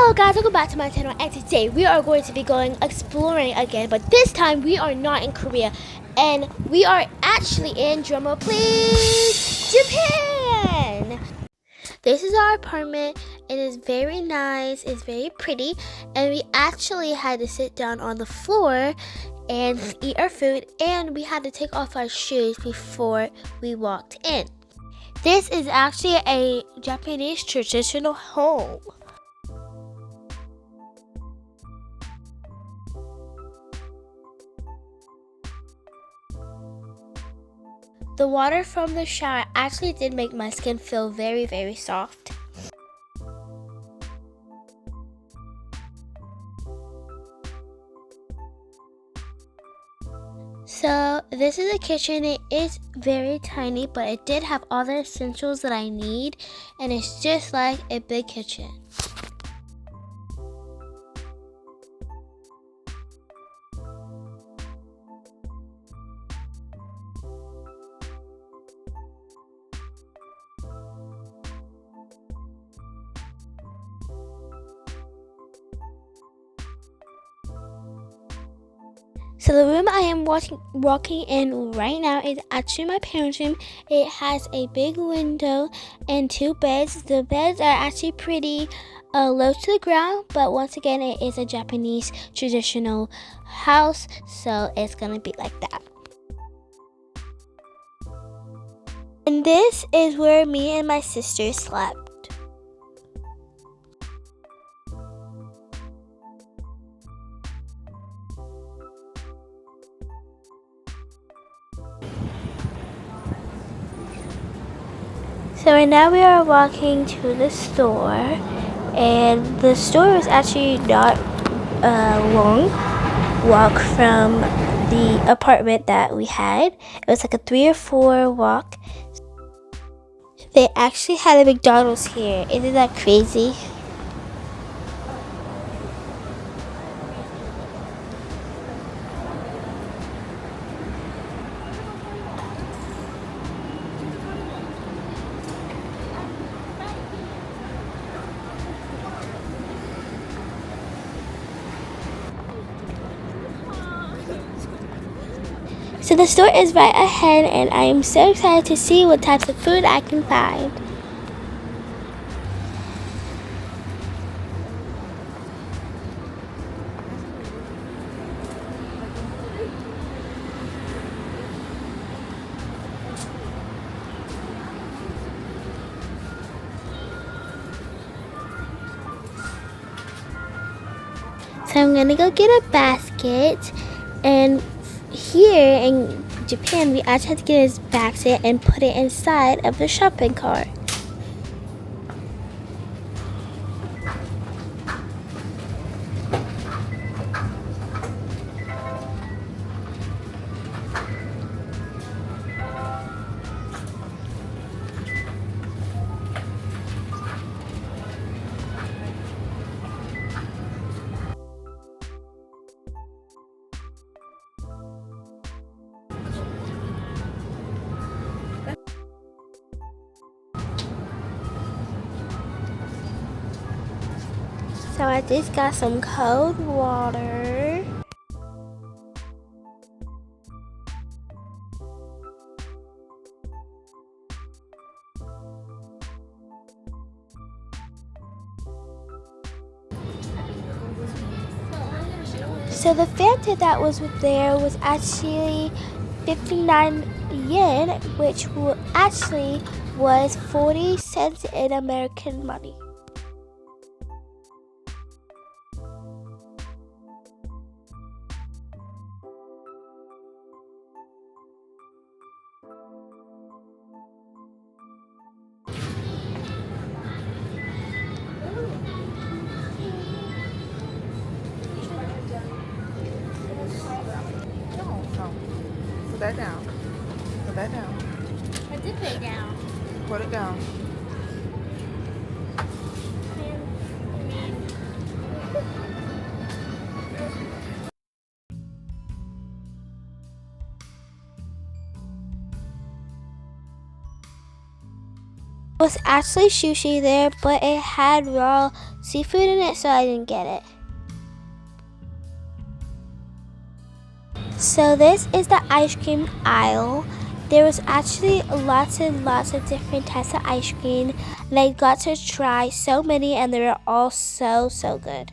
Hello guys, welcome back to my channel, and today we are going to be going exploring again, but this time we are not in Korea and we are actually in, drumroll please, Japan. This is our apartment. It is very nice, it's very pretty, and we actually had to sit down on the floor and eat our food, and we had to take off our shoes before we walked in. This is actually a Japanese traditional home. The water from the shower actually did make my skin feel very, very soft. So this is the kitchen. It is very tiny, but it did have all the essentials that I need, and it's just like a big kitchen. So the room I am walking in right now is actually my parents' room. It has a big window and two beds. The beds are actually pretty low to the ground, but once again, it is a Japanese traditional house, so it's gonna be like that. And this is where me and my sister slept. So right now we are walking to the store, and the store is actually not a long walk from the apartment that we had. It was like a 3 or 4 walk. They actually had a McDonald's here. Isn't that crazy? So the store is right ahead, and I am so excited to see what types of food I can find. So I'm gonna go get a basket, and here in Japan we actually have to get his basket and put it inside of the shopping cart. So I just got some cold water. So the Fanta that was there was actually 59 yen, which actually was 40 cents in American money. Put that down. Put that down. I did put it down. Put it down. Was actually sushi there, but it had raw seafood in it, so I didn't get it. So this is the ice cream aisle. There was actually lots and lots of different types of ice cream, and I got to try so many, and they were all so good.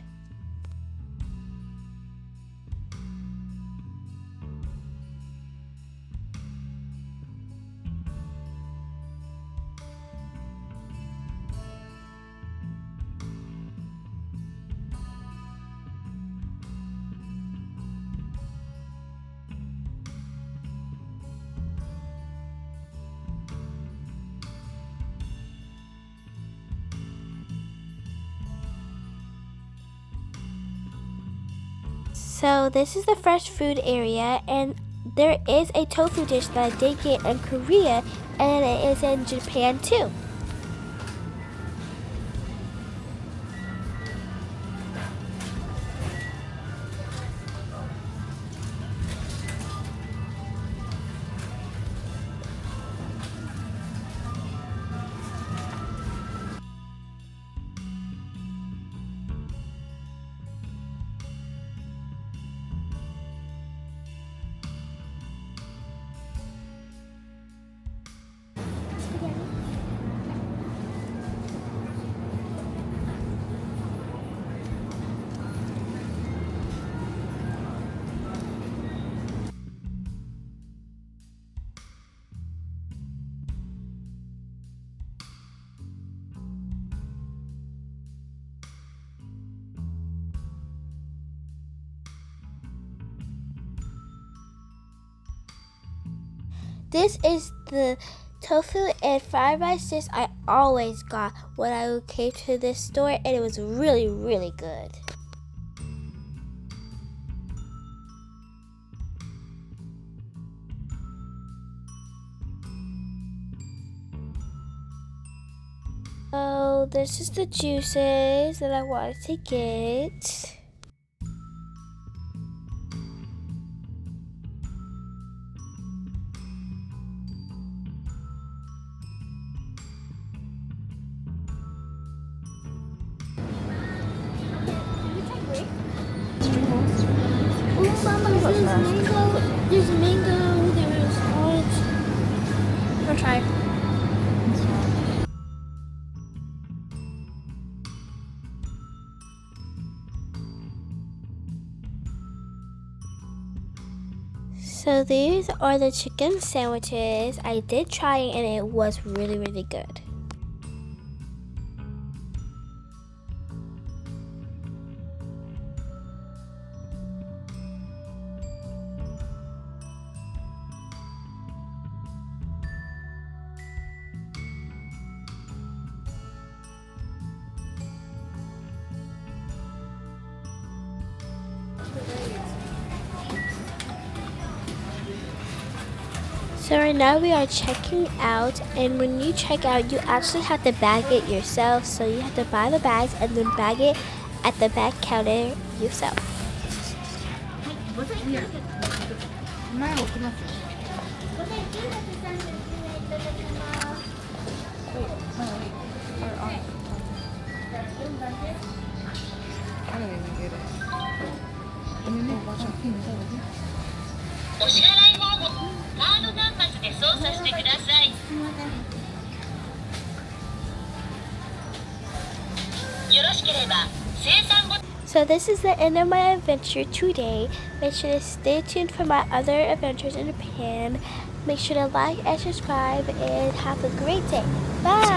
So this is the fresh food area, and there is a tofu dish that I did get in Korea, and it is in Japan too. This is the tofu and fried rice dish I always got when I came to this store, and it was really good. So this is the juices that I wanted to get. There's mango, there's orange. I'll try. So these are the chicken sandwiches. I did try it, and it was really good. So right now we are checking out, and when you check out, you actually have to bag it yourself. So you have to buy the bags and then bag it at the bag counter yourself. I didn't even get it. お支払い方法、カード端末で操作してください。よろしければ生産ボタン So this is the end of my adventure today. Make sure to stay tuned for my other adventures in Japan. Make sure to like and subscribe, and have a great day. Bye!